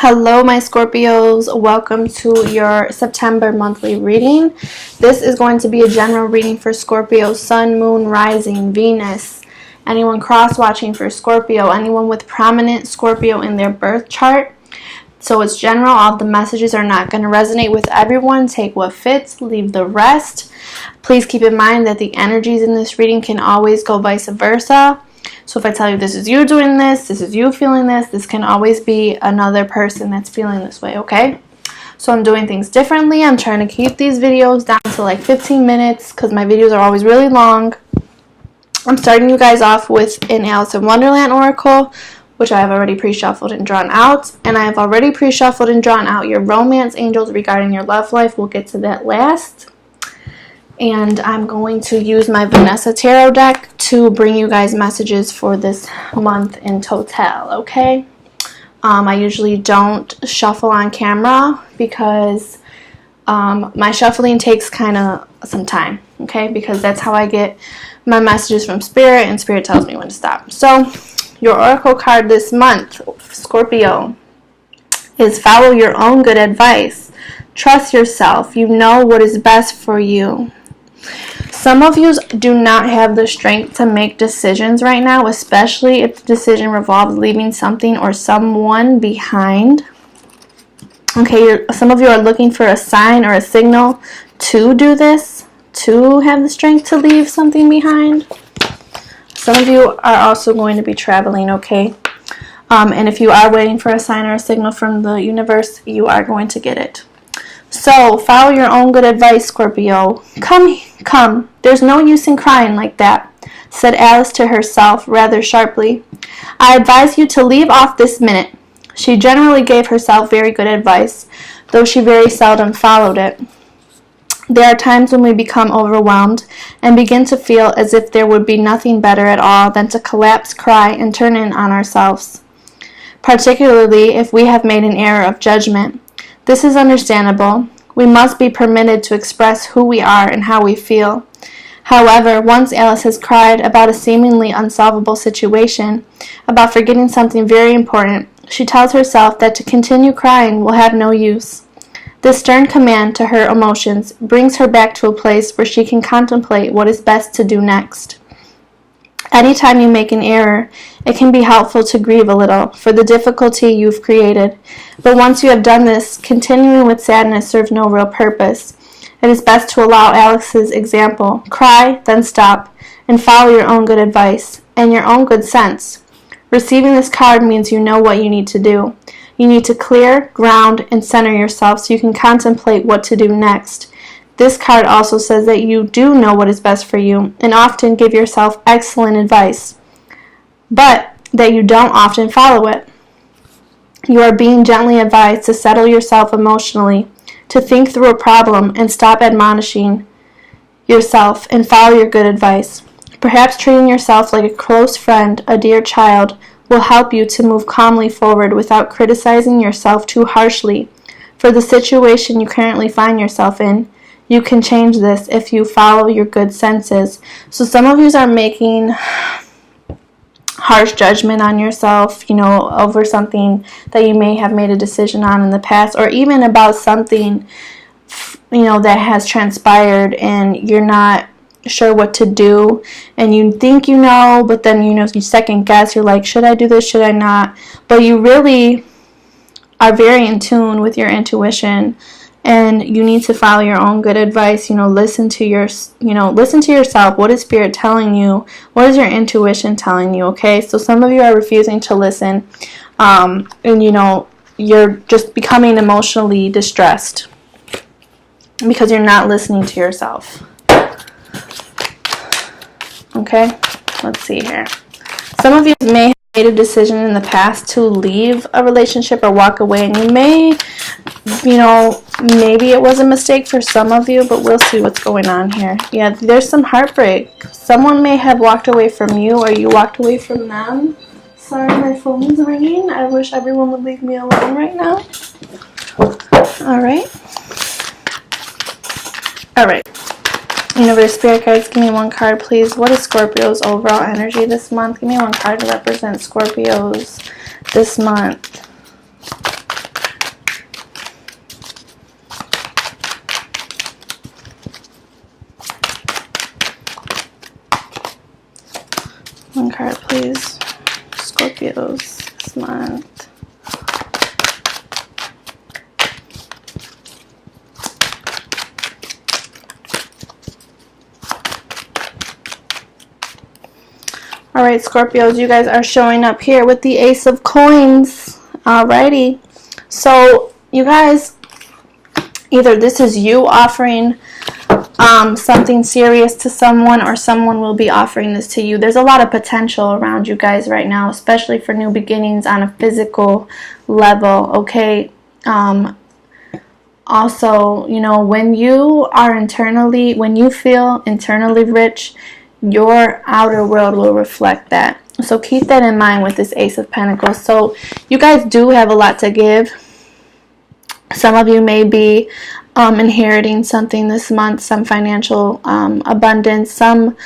Hello my Scorpios, welcome to your September monthly reading. This is going to be a general reading for Scorpio, Sun, Moon, Rising, Venus, anyone cross-watching for Scorpio, anyone with prominent Scorpio in their birth chart. So it's general, all the messages are not going to resonate with everyone. Take what fits, leave the rest. Please keep in mind that the energies in this reading can always go vice versa. So if I tell you this is you doing this is you feeling this can always be another person that's feeling this way, okay? So I'm doing things differently. I'm trying to keep these videos down to like 15 minutes because my videos are always really long. I'm starting you guys off with an Alice in Wonderland oracle, which I have already pre-shuffled and drawn out. And I have already pre-shuffled and drawn out your romance angels regarding your love life. We'll get to that last. And I'm going to use my Vanessa Tarot deck to bring you guys messages for this month in total, okay? I usually don't shuffle on camera because my shuffling takes kind of some time, okay? Because that's how I get my messages from Spirit, and Spirit tells me when to stop. So, your oracle card this month, Scorpio, is follow your own good advice. Trust yourself. You know what is best for you. Some of you do not have the strength to make decisions right now, especially if the decision revolves leaving something or someone behind. Okay, some of you are looking for a sign or a signal to do this, to have the strength to leave something behind. Some of you are also going to be traveling, okay? And if you are waiting for a sign or a signal from the universe, you are going to get it. So, follow your own good advice, Scorpio. Come. There's no use in crying like that, said Alice to herself rather sharply. I advise you to leave off this minute. She generally gave herself very good advice, though she very seldom followed it. There are times when we become overwhelmed and begin to feel as if there would be nothing better at all than to collapse, cry, and turn in on ourselves, particularly if we have made an error of judgment. This is understandable. We must be permitted to express who we are and how we feel. However, once Alice has cried about a seemingly unsolvable situation, about forgetting something very important, she tells herself that to continue crying will have no use. This stern command to her emotions brings her back to a place where she can contemplate what is best to do next. Anytime you make an error, it can be helpful to grieve a little for the difficulty you've created. But once you have done this, continuing with sadness serves no real purpose. It is best to allow Alex's example. Cry, then stop, and follow your own good advice and your own good sense. Receiving this card means you know what you need to do. You need to clear, ground, and center yourself so you can contemplate what to do next. This card also says that you do know what is best for you and often give yourself excellent advice, but that you don't often follow it. You are being gently advised to settle yourself emotionally, to think through a problem and stop admonishing yourself and follow your good advice. Perhaps treating yourself like a close friend, a dear child, will help you to move calmly forward without criticizing yourself too harshly for the situation you currently find yourself in. You can change this if you follow your good senses. So some of you are making harsh judgment on yourself, over something that you may have made a decision on in the past, or even about something, that has transpired and you're not sure what to do, and you think but then, you second guess. You're like, should I do this? Should I not? But you really are very in tune with your intuition. And you need to follow your own good advice. Listen to yourself. What is Spirit telling you? What is your intuition telling you? Okay, so some of you are refusing to listen, and you're just becoming emotionally distressed because you're not listening to yourself. Okay, let's see here. Some of you may have made a decision in the past to leave a relationship or walk away, and you may, maybe it was a mistake for some of you, but we'll see what's going on here. Yeah, there's some heartbreak. Someone may have walked away from you, or you walked away from them. Sorry, my phone's ringing. I wish everyone would leave me alone right now. All right. Universe, Spirit guides, give me one card, please. What is Scorpio's overall energy this month? Give me one card to represent Scorpios this month. One card, please. Scorpios this month. All right, Scorpios, you guys are showing up here with the Ace of Coins. Alrighty. So, you guys, either this is you offering something serious to someone, or someone will be offering this to you. There's a lot of potential around you guys right now, especially for new beginnings on a physical level, okay? Also, you know, when you feel internally rich, your outer world will reflect that. So keep that in mind with this Ace of Pentacles. So you guys do have a lot to give. Some of you may be inheriting something this month, some financial abundance, some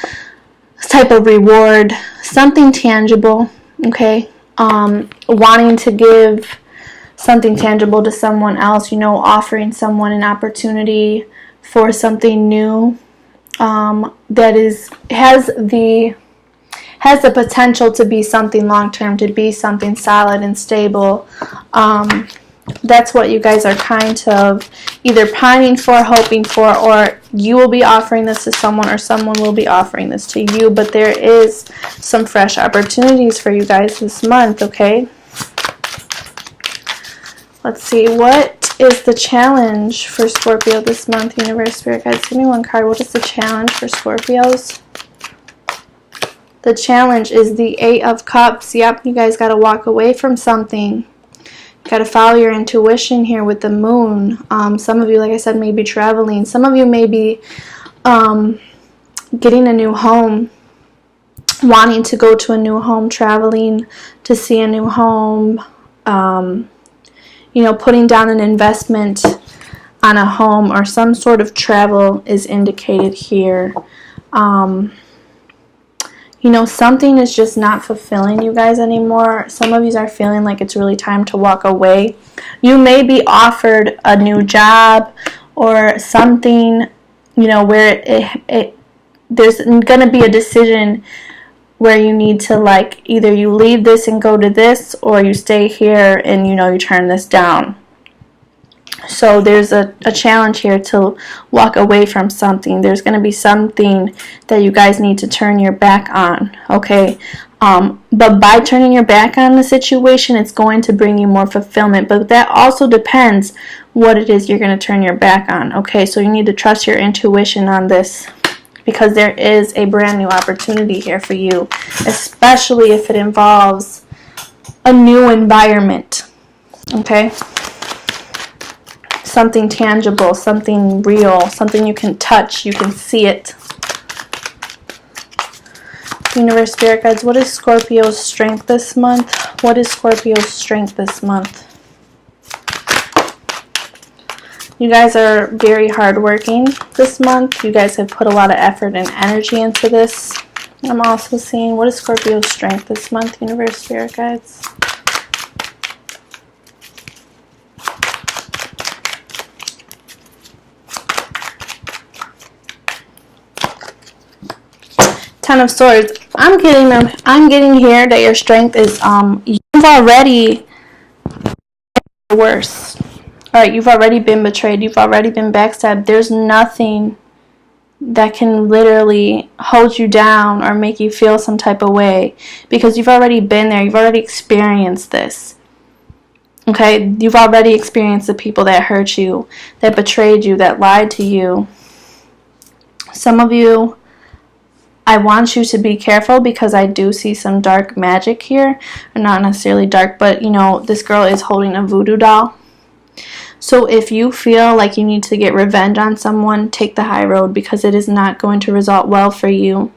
type of reward, something tangible, okay? Wanting to give something tangible to someone else, you know, offering someone an opportunity for something new that has the potential to be something long-term, to be something solid and stable. That's what you guys are kind of either pining for, hoping for, or you will be offering this to someone, or someone will be offering this to you. But there is some fresh opportunities for you guys this month, okay? Let's see, what is the challenge for Scorpio this month? Universe, Spirit Guides, give me one card. What is the challenge for Scorpios? The challenge is the Eight of Cups. Yep, you guys got to walk away from something. You got to follow your intuition here with the moon. Some of you, like I said, may be traveling. Some of you may be getting a new home, wanting to go to a new home, traveling to see a new home, you know, putting down an investment on a home, or some sort of travel is indicated here. You know, something is just not fulfilling you guys anymore. Some of you are feeling like it's really time to walk away. You may be offered a new job or something, you know, where there's going to be a decision where you need to, like, either you leave this and go to this, or you stay here and, you know, you turn this down. So there's a challenge here to walk away from something. There's going to be something that you guys need to turn your back on, okay? But by turning your back on the situation, it's going to bring you more fulfillment. But that also depends what it is you're going to turn your back on, okay? So you need to trust your intuition on this, because there is a brand new opportunity here for you, especially if it involves a new environment, okay? Something tangible, something real, something you can touch, you can see it. Universe, Spirit Guides, what is Scorpio's strength this month? What is Scorpio's strength this month? You guys are very hardworking this month. You guys have put a lot of effort and energy into this. I'm also seeing, what is Scorpio's strength this month? Universe, Spirit Guides. Ten of Swords. I'm getting here that your strength is you've already worse. All right, you've already been betrayed. You've already been backstabbed. There's nothing that can literally hold you down or make you feel some type of way, because you've already been there. You've already experienced this. Okay, you've already experienced the people that hurt you, that betrayed you, that lied to you. Some of you, I want you to be careful, because I do see some dark magic here. Or not necessarily dark, but, you know, this girl is holding a voodoo doll. So if you feel like you need to get revenge on someone, take the high road, because it is not going to result well for you.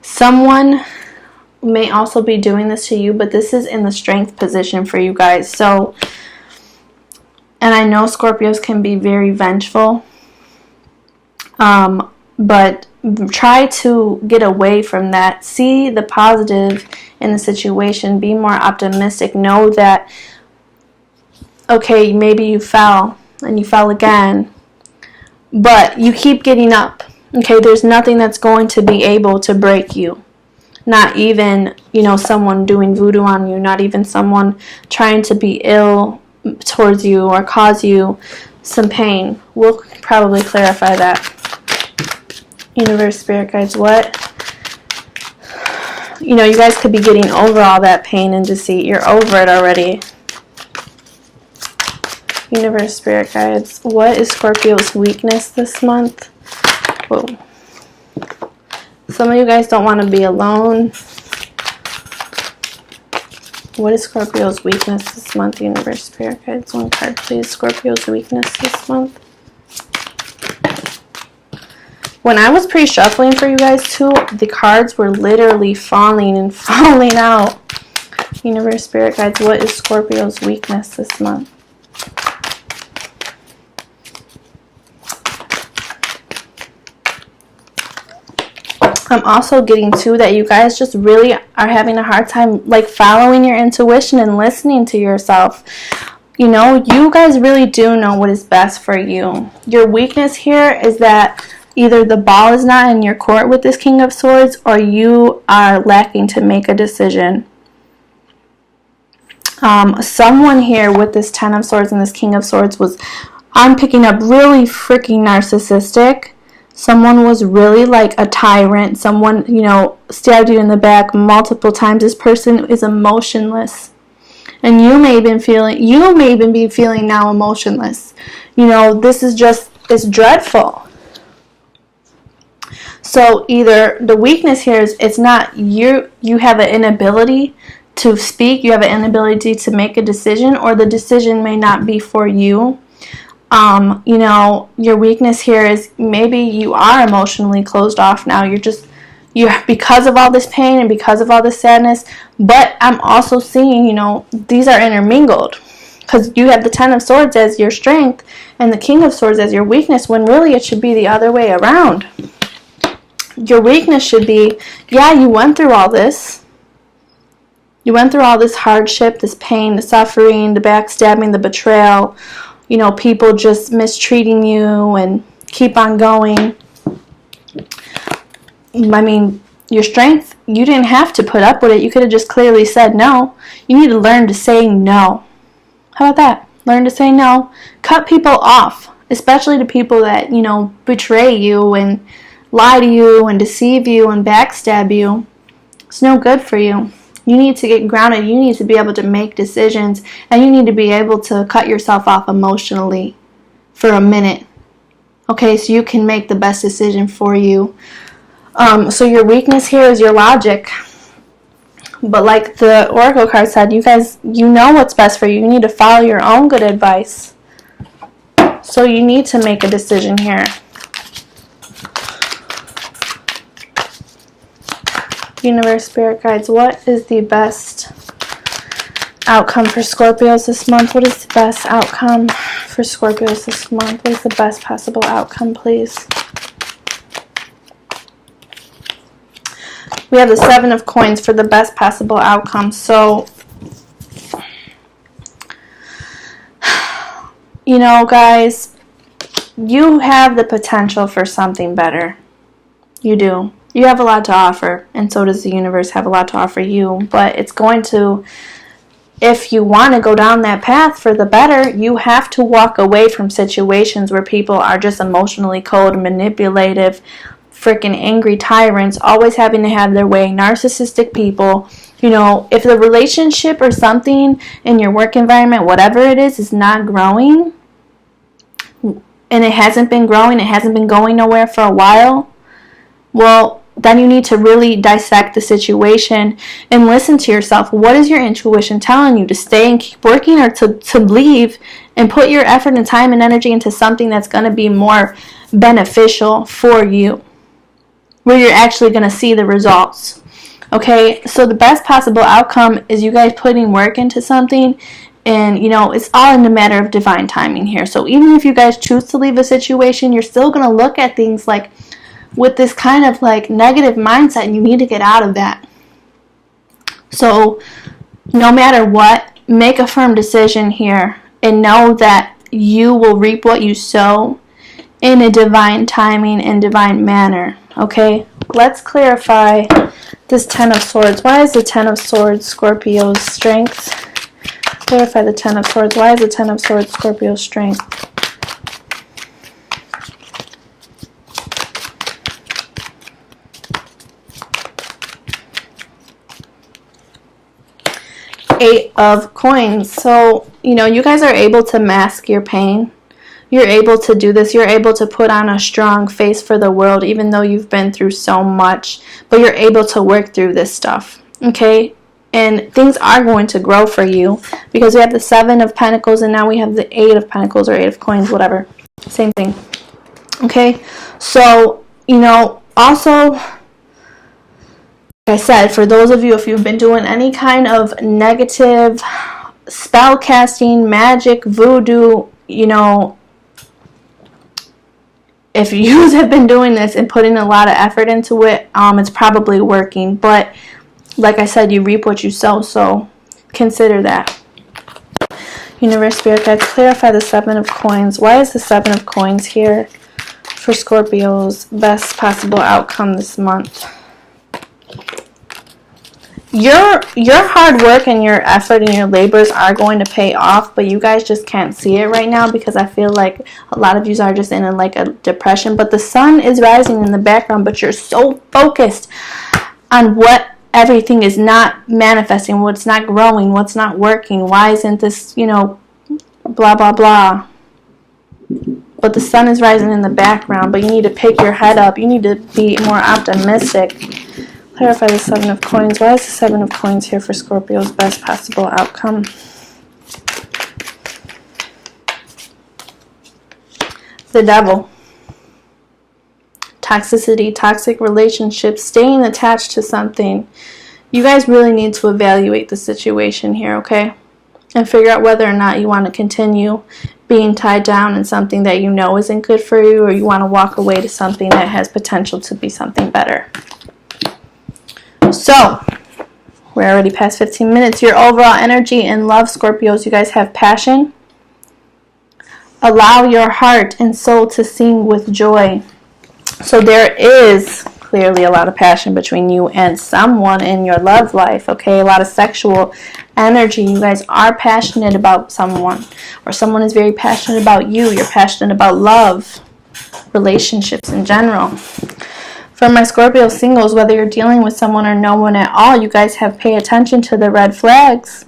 Someone may also be doing this to you, but this is in the strength position for you guys. So, and I know Scorpios can be very vengeful, but try to get away from that. See the positive in the situation. Be more optimistic. Know that, okay, maybe you fell and you fell again, but you keep getting up. Okay, there's nothing that's going to be able to break you. Not even, you know, someone doing voodoo on you, not even someone trying to be ill towards you or cause you some pain. We'll probably clarify that. Universe, spirit guides, what? You know, you guys could be getting over all that pain and deceit. You're over it already. Universe, spirit guides, what is Scorpio's weakness this month? Whoa. Some of you guys don't want to be alone. What is Scorpio's weakness this month? Universe, spirit guides, one card please. Scorpio's weakness this month. When I was pre-shuffling for you guys too, the cards were literally falling and falling out. Universe, spirit guides, what is Scorpio's weakness this month? I'm also getting too that you guys just really are having a hard time like following your intuition and listening to yourself. You know, you guys really do know what is best for you. Your weakness here is that either the ball is not in your court with this King of Swords, or you are lacking to make a decision. Someone here with this Ten of Swords and this King of Swords was, I'm picking up, really freaking narcissistic. Someone was really like a tyrant. Someone, you know, stabbed you in the back multiple times. This person is emotionless. And you may even be feeling now emotionless. You know, this is just, it's dreadful. So either the weakness here is it's not you have an inability to speak, you have an inability to make a decision, or the decision may not be for you. You know, your weakness here is maybe you are emotionally closed off now. You're because of all this pain and because of all this sadness. But I'm also seeing, you know, these are intermingled, because you have the Ten of Swords as your strength and the King of Swords as your weakness, when really it should be the other way around. Your weakness should be, yeah, you went through all this. You went through all this hardship, this pain, the suffering, the backstabbing, the betrayal, you know, people just mistreating you and keep on going. I mean, your strength, you didn't have to put up with it. You could have just clearly said no. You need to learn to say no. How about that? Learn to say no. Cut people off, especially to people that, you know, betray you and lie to you and deceive you and backstab you. It's no good for you. You need to get grounded. You need to be able to make decisions, and you need to be able to cut yourself off emotionally for a minute. Okay, so you can make the best decision for you. So your weakness here is your logic. But like the Oracle card said, you guys, you know what's best for you. You need to follow your own good advice. So you need to make a decision here. Universe, spirit guides, what is the best outcome for Scorpios this month? What is the best outcome for Scorpios this month? What is the best possible outcome, please? We have the Seven of Coins for the best possible outcome. So, you know, guys, you have the potential for something better. You do. You have a lot to offer, and so does the universe have a lot to offer you. But it's going to, if you want to go down that path for the better, you have to walk away from situations where people are just emotionally cold, manipulative, freaking angry tyrants, always having to have their way, narcissistic people. You know, if the relationship or something in your work environment, whatever it is not growing, and it hasn't been growing, it hasn't been going nowhere for a while, well, then you need to really dissect the situation and listen to yourself. What is your intuition telling you? To stay and keep working, or to leave and put your effort and time and energy into something that's going to be more beneficial for you, where you're actually going to see the results? Okay, so the best possible outcome is you guys putting work into something, and, you know, it's all in the matter of divine timing here. So even if you guys choose to leave a situation, you're still going to look at things like with this kind of like negative mindset, and you need to get out of that. So no matter what, make a firm decision here and know that you will reap what you sow in a divine timing and divine manner. Okay, let's clarify This Ten of Swords. Why is the Ten of Swords Scorpio's strength? Clarify the Ten of Swords. Why is the Ten of Swords Scorpio's strength? Eight of Coins. So, you know, you guys are able to mask your pain. You're able to do this. You're able to put on a strong face for the world, even though you've been through so much. But you're able to work through this stuff, okay? And things are going to grow for you, because we have the Seven of Pentacles and now we have the Eight of Pentacles, or Eight of Coins, whatever. Same thing, okay? So, you know, also, like I said, for those of you, if you've been doing any kind of negative spell casting, magic, voodoo, you know, if you have been doing this and putting a lot of effort into it, it's probably working. But like I said, you reap what you sow, so consider that. Universe, Spirit guides, clarify the Seven of Coins. Why is the Seven of Coins here for Scorpio's best possible outcome this month? Your hard work and your effort and your labors are going to pay off, but you guys just can't see it right now, because I feel like a lot of you are just in like a depression. But the sun is rising in the background, but you're so focused on what everything is not manifesting, what's not growing, what's not working. Why isn't this, you know, blah, blah, blah. But the sun is rising in the background, but you need to pick your head up. You need to be more optimistic. Clarify the Seven of Coins. Why is the Seven of Coins here for Scorpio's best possible outcome? The Devil. Toxicity, toxic relationships, staying attached to something. You guys really need to evaluate the situation here, okay? And figure out whether or not you want to continue being tied down in something that you know isn't good for you, or you want to walk away to something that has potential to be something better. So, we're already past 15 minutes. Your overall energy in love, Scorpios, you guys have passion. Allow your heart and soul to sing with joy. So there is clearly a lot of passion between you and someone in your love life, okay? A lot of sexual energy. You guys are passionate about someone, or someone is very passionate about you. You're passionate about love, relationships in general. For my Scorpio singles, whether you're dealing with someone or no one at all, you guys have pay attention to the red flags.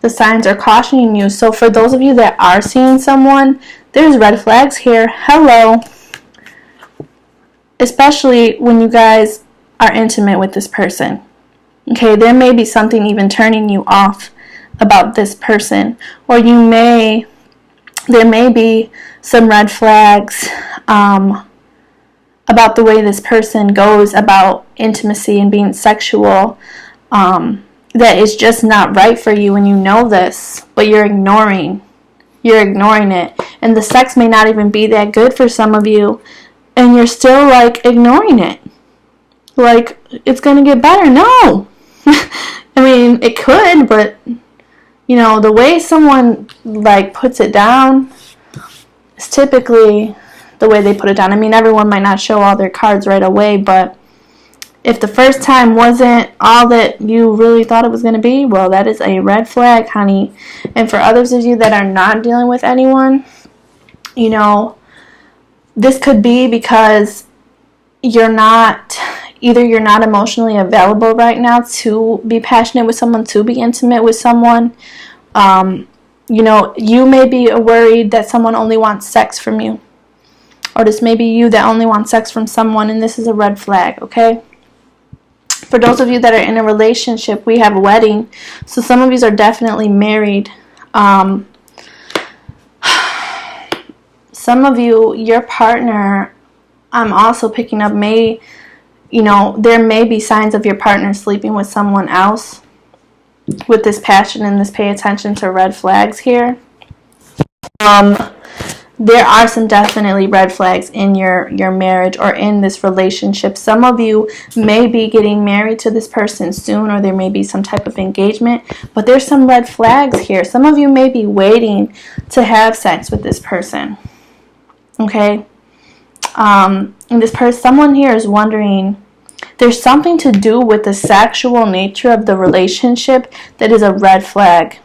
The signs are cautioning you. So for those of you that are seeing someone, there's red flags here. Hello. Especially when you guys are intimate with this person. Okay, there may be something even turning you off about this person. Or there may be some red flags about the way this person goes about intimacy and being sexual, that is just not right for you, and you know this, but you're ignoring it, and the sex may not even be that good for some of you, and you're still like ignoring it, like it's gonna get better. No. I mean, it could, but you know, the way someone like puts it down is typically the way they put it down. I mean, everyone might not show all their cards right away, but if the first time wasn't all that you really thought it was going to be, well, that is a red flag, honey. And for others of you that are not dealing with anyone, you know, this could be because you're not emotionally available right now to be passionate with someone, to be intimate with someone. You know, you may be worried that someone only wants sex from you. Or this may be you that only wants sex from someone, and this is a red flag, okay? For those of you that are in a relationship, we have a wedding. So some of you are definitely married. Some of you, your partner, I'm also picking up, there may be signs of your partner sleeping with someone else with this passion and this pay attention to red flags here. There are some definitely red flags in your marriage or in this relationship. Some of you may be getting married to this person soon, or there may be some type of engagement, but there's some red flags here. Some of you may be waiting to have sex with this person. Okay? And someone here is wondering, There's something to do with the sexual nature of the relationship that is a red flag.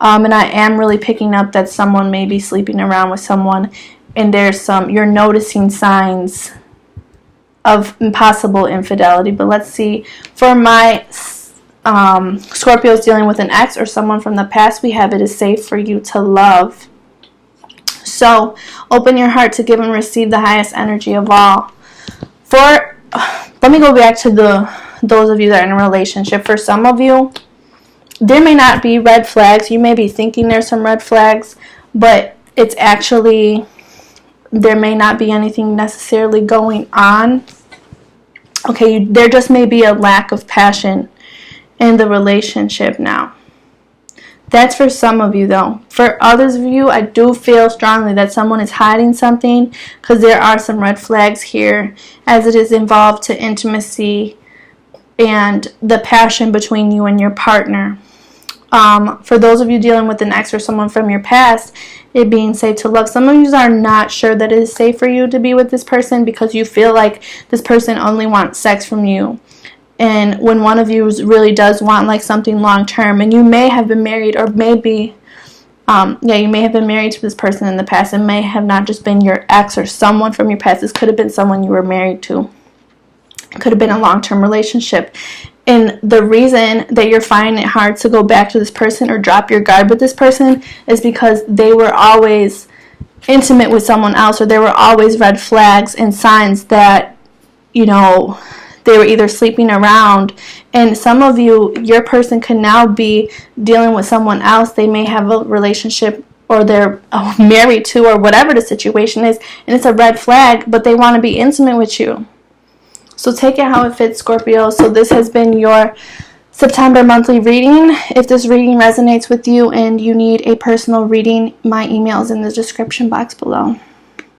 And I am really picking up that someone may be sleeping around with someone, and you're noticing signs of possible infidelity. But let's see, for my Scorpios dealing with an ex or someone from the past, we have it is safe for you to love. So open your heart to give and receive the highest energy of all. Let me go back to those of you that are in a relationship. For some of you, there may not be red flags. You may be thinking there's some red flags, but it's actually, there may not be anything necessarily going on. Okay, there just may be a lack of passion in the relationship now. That's for some of you, though. For others of you, I do feel strongly that someone is hiding something, because there are some red flags here as it is involved to intimacy and the passion between you and your partner. For those of you dealing with an ex or someone from your past, it being safe to love. Some of you are not sure that it is safe for you to be with this person because you feel like this person only wants sex from you. And when one of you really does want like something long term, and you may have been married, or maybe, you may have been married to this person in the past. It may have not just been your ex or someone from your past. This could have been someone you were married to. It could have been a long-term relationship. And the reason that you're finding it hard to go back to this person or drop your guard with this person is because they were always intimate with someone else, or there were always red flags and signs that, they were either sleeping around. And some of you, your person can now be dealing with someone else. They may have a relationship, or they're married to, or whatever the situation is, and it's a red flag, but they want to be intimate with you. So take it how it fits, Scorpio. So this has been your September monthly reading. If this reading resonates with you and you need a personal reading, my email is in the description box below.